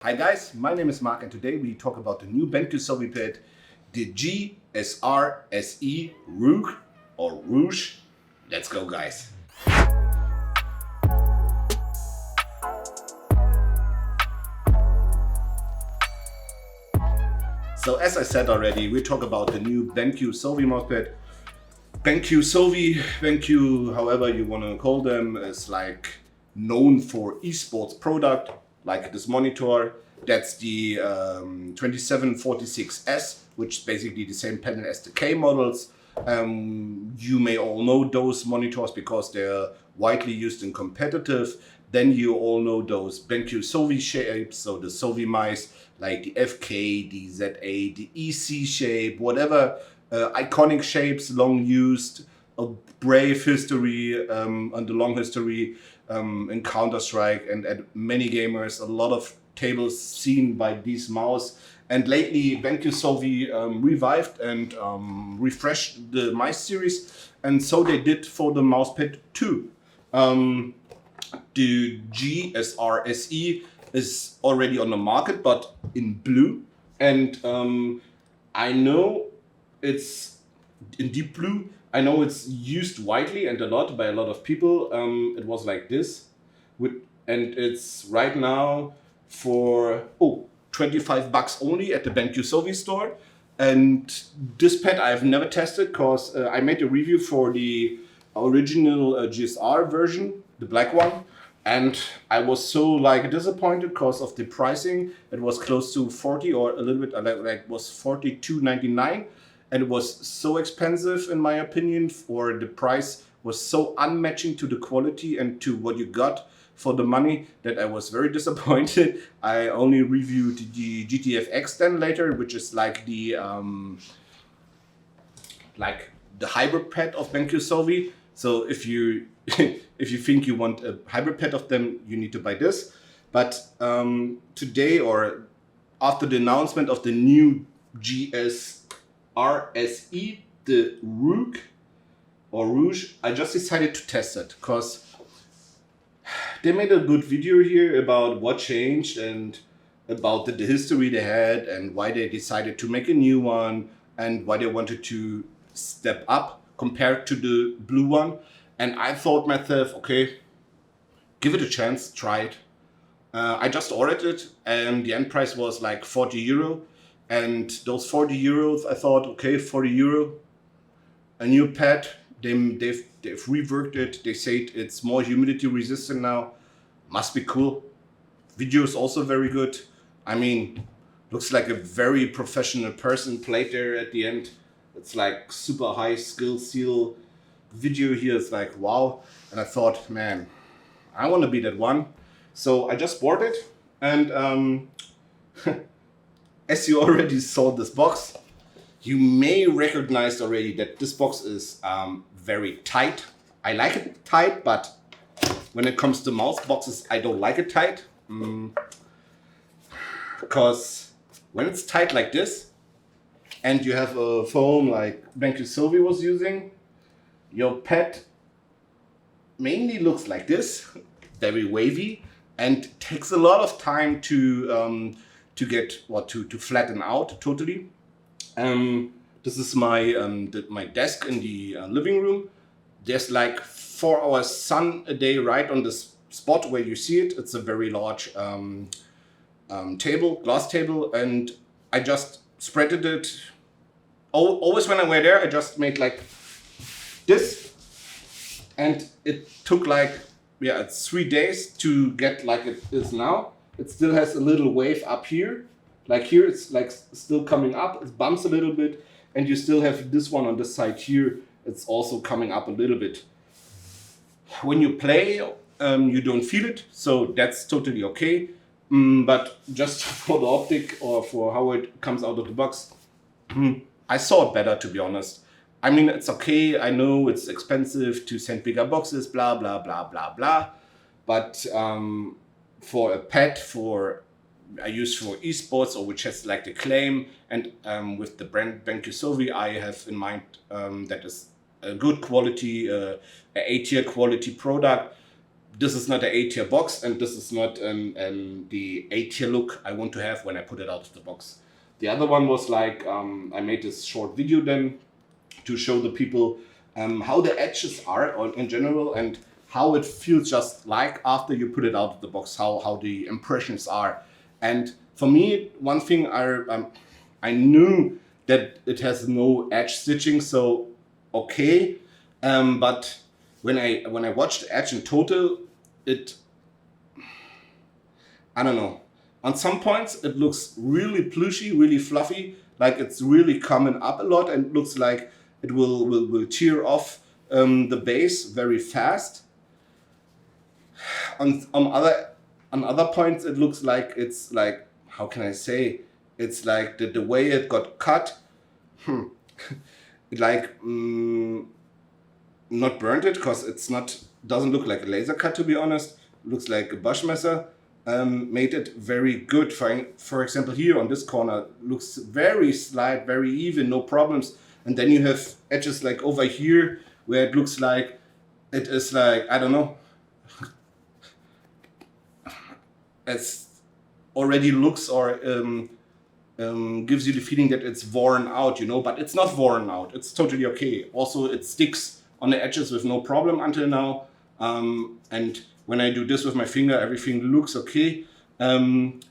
Hi guys, my name is Mark and today we talk about the new BenQ Zowie pad, the GSR-SE Rouge or Rouge. Let's go guys. So as I said already, we talk about the new BenQ Zowie mousepad. BenQ Zowie, BenQ, however you want to call them, is like known for esports product, like this monitor. That's the 2746S, which is basically the same panel as the K models. You may all know those monitors because they're widely used in competitive. Then you all know those BenQ Zowie shapes, so the Zowie mice, like the FK, the ZA, the EC shape, whatever iconic shapes, long used, a brave history, and the long history in Counter-Strike and at many gamers, a lot of tables seen by these mouse. And lately BenQ Zowie revived and refreshed the mice series, and so they did for the mousepad too. The GSR-SE is already on the market, but in blue, and I know it's in deep blue. I know it's used widely and a lot by a lot of people. It was like this, and it's right now for 25 bucks only at the BenQ Zowie store. And this pad I've never tested because I made a review for the original GSR version, the black one, and I was so disappointed because of the pricing. It was close to 40 or a little bit was 42.99, and it was so expensive in my opinion. For the price was so unmatching to the quality and to what you got for the money that I was very disappointed. I only reviewed the GTFX then later, which is like the hybrid pad of BenQ Zowie. So if you if you think you want a hybrid pad of them, you need to buy this. But today, or after the announcement of the new GSR-SE, the Rouge, I just decided to test it because they made a good video here about what changed and about the history they had and why they decided to make a new one and why they wanted to step up compared to the blue one. And I thought myself, okay, give it a chance, try it. I just ordered it and the end price was like 40 euro. And those 40 euros, I thought, okay, 40 euro, a new pad. They've reworked it. They say it's more humidity resistant now. Must be cool. Video is also very good. I mean, looks like a very professional person played there at the end. It's like super high skill seal. Video here is like wow. And I thought, man, I want to be that one. So I just bought it, and as you already saw this box, you may recognize already that this box is very tight. I like it tight, but when it comes to mouse boxes, I don't like it tight. Because when it's tight like this, and you have a foam like BenQ Zowie was using, your pad mainly looks like this, very wavy, and takes a lot of time to get to flatten out totally. This is my my desk in the living room. There's like 4 hours sun a day right on this spot where you see it. It's a very large glass table, and I just spreaded it. Always when I were there, I just made like this, and it took it's 3 days to get like it is now. It still has a little wave up here. Like here, it's like still coming up. It bumps a little bit, and you still have this one on the side here. It's also coming up a little bit. When you play, you don't feel it, so that's totally okay. But just for the optic or for how it comes out of the box, I saw it better, to be honest. I mean, it's okay. I know it's expensive to send bigger boxes, blah, blah, blah, blah, blah. But for a pad I use for esports, or which has like the claim, and with the brand BenQ Zowie, I have in mind that is a good quality, a A-tier quality product. this is not an A-tier box, and this is not the A-tier look I want to have when I put it out of the box. The other one was like, I made this short video then to show the people how the edges are in general and how it feels just like after you put it out of the box, how the impressions are. And for me, one thing I knew that it has no edge stitching, so okay, but when I watched the edge in total, I don't know. On some points, it looks really plushy, really fluffy, like it's really coming up a lot, and looks like it will tear off the base very fast. On other points, it looks like it's like, how can I say? It's like the way it got cut, like not burnt it, because doesn't look like a laser cut, to be honest. It looks like a Bushmesser. Made it very good. For example, here on this corner, looks very slight, very even, no problems. And then you have edges like over here, where it looks like it is like, I don't know, it already looks or gives you the feeling that it's worn out, you know, but it's not worn out. It's totally okay. Also, it sticks on the edges with no problem until now. And when I do this with my finger, everything looks okay. And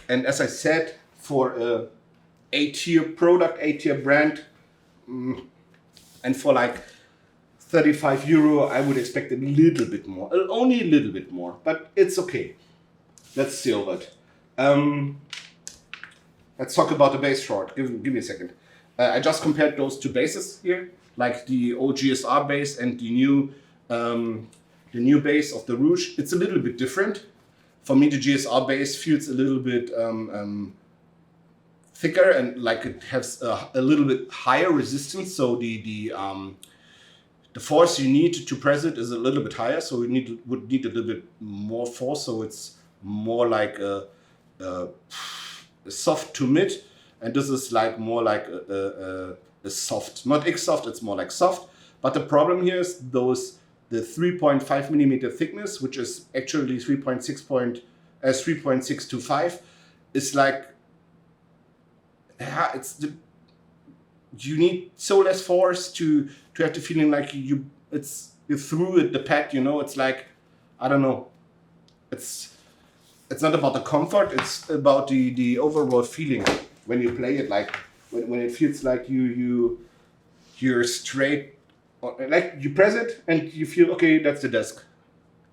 as I said, for a A-tier product, A-tier brand, and for like 35 euro, I would expect a little bit more, only a little bit more, but it's okay. Let's see over it. Let's talk about the base short. Give me a second. I just compared those two bases here, like the old GSR base and the new base of the Rouge. It's a little bit different. For me, the GSR base feels a little bit thicker and like it has a little bit higher resistance. So the force you need to press it is a little bit higher. So you would need a little bit more force. So it's more like a soft to mid, and this is like more like a soft, not X-soft. It's more like soft. But the problem here is the 3.5 millimeter thickness, which is actually 3.625, is like, you need so less force to have the feeling like you threw the pad, you know. It's like, I don't know. It's not about the comfort. It's about the overall feeling when you play it. Like when it feels like you're straight. Like you press it and you feel, okay, that's the desk.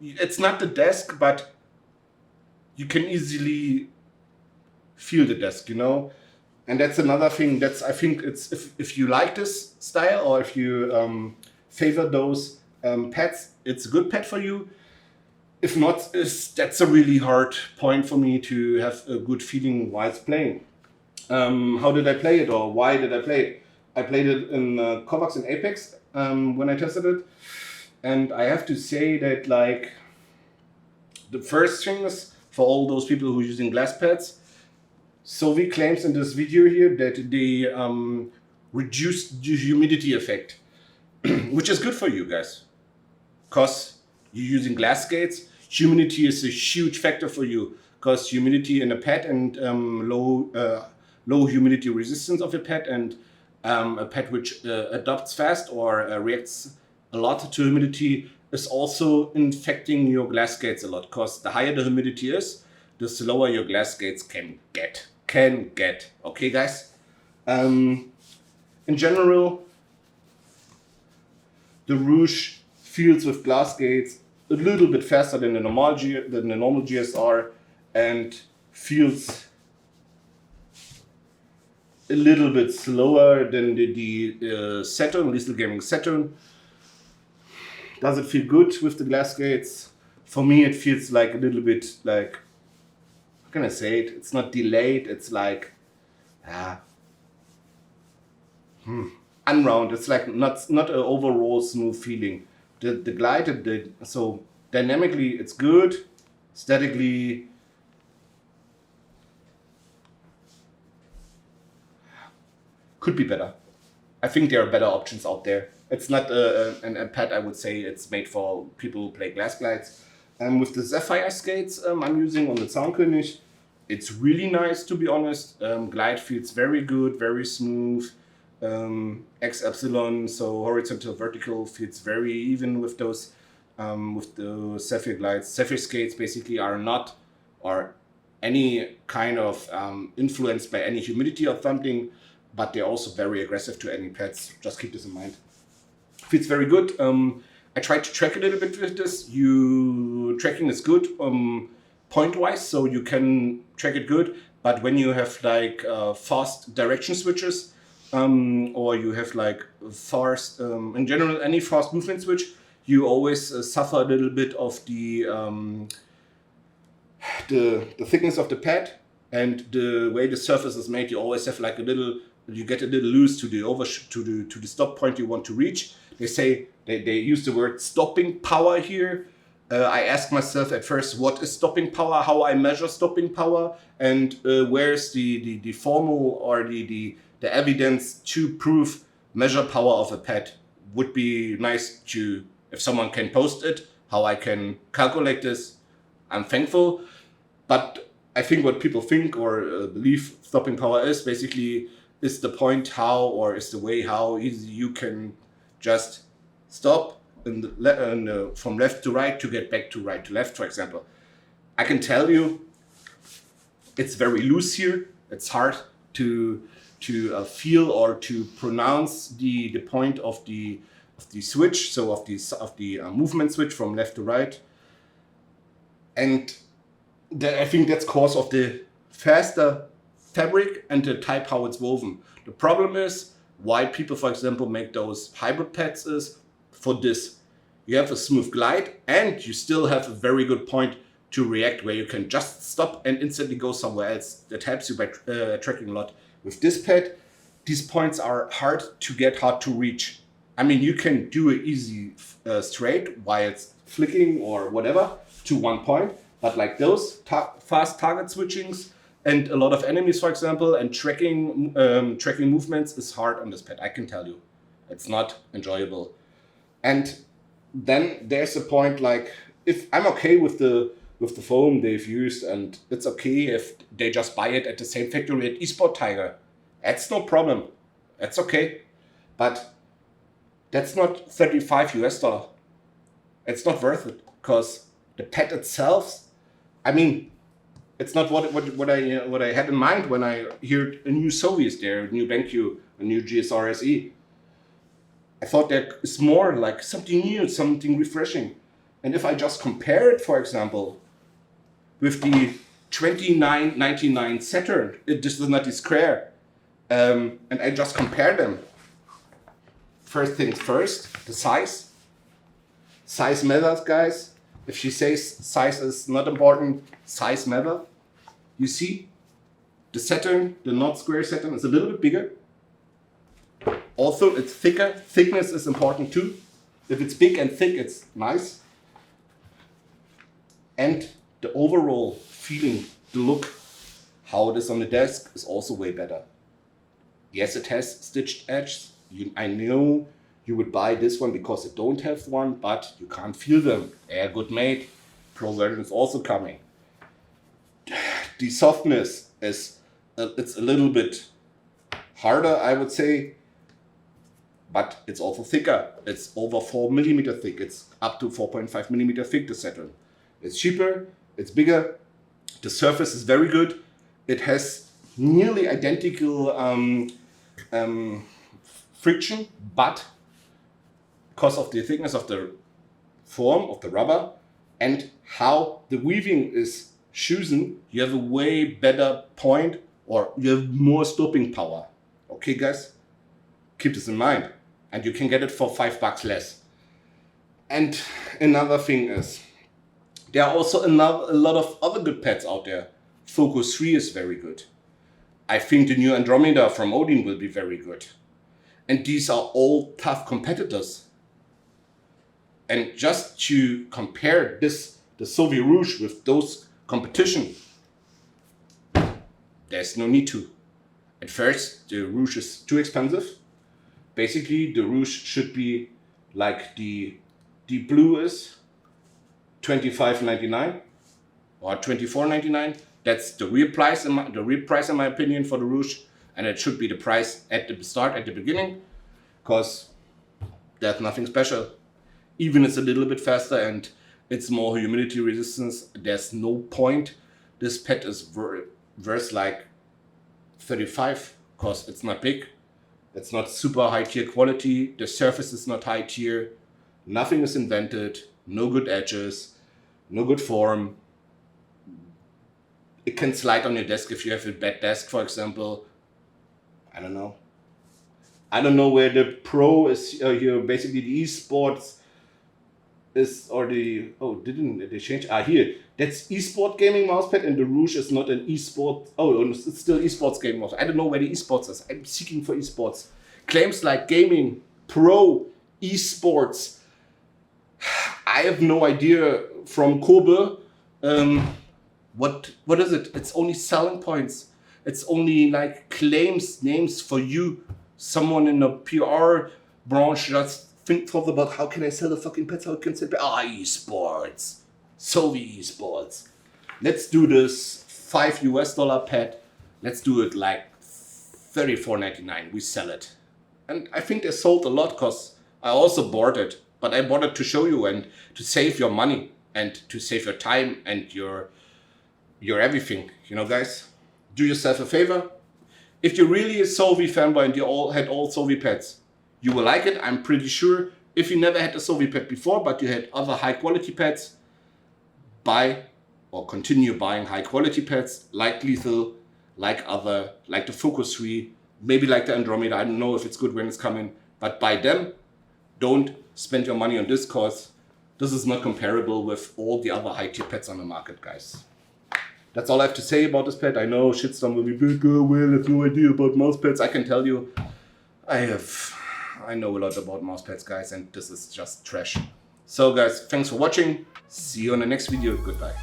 It's not the desk, but you can easily feel the desk, you know. And that's another thing. I think it's if you like this style, or if you favor those pads, it's a good pad for you. If not, that's a really hard point for me to have a good feeling while it's playing. How did I play it, or why did I play it? I played it in Kovacs and Apex when I tested it, and I have to say that, like, the first thing is, for all those people who are using glass pads, Zowie claims in this video here that they reduced the humidity effect, which is good for you guys, because you're using glass skates. Humidity is a huge factor for you, because humidity in a pad and low humidity resistance of a pad, and a pad which adapts fast or reacts a lot to humidity is also infecting your glass skates a lot, because the higher the humidity is, the slower your glass skates can get. Okay, guys? In general, the Rouge feels with glass skates a little bit faster than the normal GSR, and feels a little bit slower than the Saturn, Lethal Gaming Saturn. Does it feel good with the glass skates? For me, it feels like a little bit like, how can I say it? It's not delayed. It's like, unround. It's like not an overall smooth feeling. The glide, so dynamically it's good. Statically, could be better. I think there are better options out there. It's not a pad, I would say it's made for people who play glass glides. With the Sapphire skates I'm using on the Zaunkönig, it's really nice, to be honest. Glide feels very good, very smooth. X epsilon, so horizontal vertical, feels very even with the Sapphire glides. Sapphire skates basically are not or any kind of influenced by any humidity or something, but they're also very aggressive to any pads. Just keep this in mind. Feels very good. I tried to track a little bit with this. Tracking is good point wise, so you can track it good. But when you have like fast direction switches, or you have like fast, in general, any fast movement switch, you always suffer a little bit of the thickness of the pad and the way the surface is made. You always have like you get a little loose to the stop point you want to reach. They say they use the word stopping power here. I asked myself at first, what is stopping power? How I measure stopping power, and where's the formal or the evidence to prove measure power of a pad? Would be nice if someone can post it. How I can calculate this, I'm thankful. But I think what people think or believe stopping power is basically is the point how, or is the way how easy you can just stop from left to right to get back to right to left, for example. I can tell you it's very loose here. It's hard to feel or to pronounce the point of the switch, so of the movement switch from left to right. And I think that's cause of the faster fabric and the type how it's woven. The problem is why people, for example, make those hybrid pads is for this. You have a smooth glide and you still have a very good point to react where you can just stop and instantly go somewhere else. That helps you by tracking a lot. With this pad, these points are hard to get, hard to reach. I mean, you can do it easy straight while it's flicking or whatever to one point, but like those fast target switchings and a lot of enemies, for example, and tracking movements is hard on this pad. I can tell you, it's not enjoyable. And then there's a point like, if I'm okay with the foam they've used, and it's okay if they just buy it at the same factory at eSport Tiger, that's no problem. That's okay. But that's not $35. It's not worth it, because the pad itself, I mean, it's not what I had in mind when I heard a new Zowie is there, a new BenQ, a new GSR SE. I thought that is more like something new, something refreshing. And if I just compare it, for example, with the $29.99 Saturn, this is not the Square, and I just compare them. First things first, the size. Size matters, guys. If she says size is not important, size matters. You see, the Saturn, the not Square Saturn, is a little bit bigger. Also, it's thicker. Thickness is important too. If it's big and thick, it's nice. And the overall feeling, the look, how it is on the desk is also way better. Yes, it has stitched edges. I know you would buy this one because it don't have one, but you can't feel them. They're good made. Pro version is also coming. The softness is it's a little bit harder, I would say, but it's also thicker. It's over 4 millimeter thick. It's up to 4.5 millimeter thick, the Saturn. It's cheaper, it's bigger. The surface is very good. It has nearly identical friction, but because of the thickness of the form of the rubber and how the weaving is chosen, you have a way better point, or you have more stopping power. Okay, guys? Keep this in mind. And you can get it for $5 less. And another thing is, there are also a lot of other good pads out there. Focus 3 is very good. I think the new Andromeda from Odin will be very good. And these are all tough competitors. And just to compare the Zowie Rouge with those competition, there's no need to. At first, the Rouge is too expensive. Basically, the Rouge should be like the blue is $25.99 or $24.99. That's the real price in my opinion for the Rouge, and it should be the price at the start, at the beginning, because there's nothing special. Even it's a little bit faster and it's more humidity resistance. There's no point. This pet is worth like 35 because it's not big. It's not super high tier quality. The surface is not high tier. Nothing is invented. No good edges. No good form. It can slide on your desk if you have a bad desk, for example. I don't know. I don't know where the Pro is here. Basically, the esports is, or the, oh, didn't they change? Ah, here. That's esport gaming mousepad, and the Rouge is not an esport. Oh, it's still esports gaming mouse. I don't know where the esports is. I'm seeking for esports. Claims like gaming, pro, esports. I have no idea from Kobe. What is it? It's only selling points. It's only like claims, names for you. Someone in the PR branch just thought about how can I sell the fucking pets? How can I sell esports, Zowie esports. Let's do this $5 pet. Let's do it like $34.99. We sell it, and I think they sold a lot because I also bought it. But I bought it to show you and to save your money and to save your time and your everything. You know, guys, do yourself a favor. If you're really a Zowie fanboy and you all had all Zowie pets, you will like it, I'm pretty sure. If you never had a Zowie pet before, but you had other high quality pets, buy or continue buying high quality pets like Lethal, like the Focus 3, maybe like the Andromeda. I don't know if it's good when it's coming, but buy them. Don't spend your money on this cause this is not comparable with all the other high tier pets on the market, guys. That's all I have to say about this pet. I know shitstorm will be big. Oh, well, I have no idea about mouse pets. I can tell you, I know a lot about mouse pets, guys, and this is just trash. So, guys, thanks for watching. See you on the next video. Goodbye.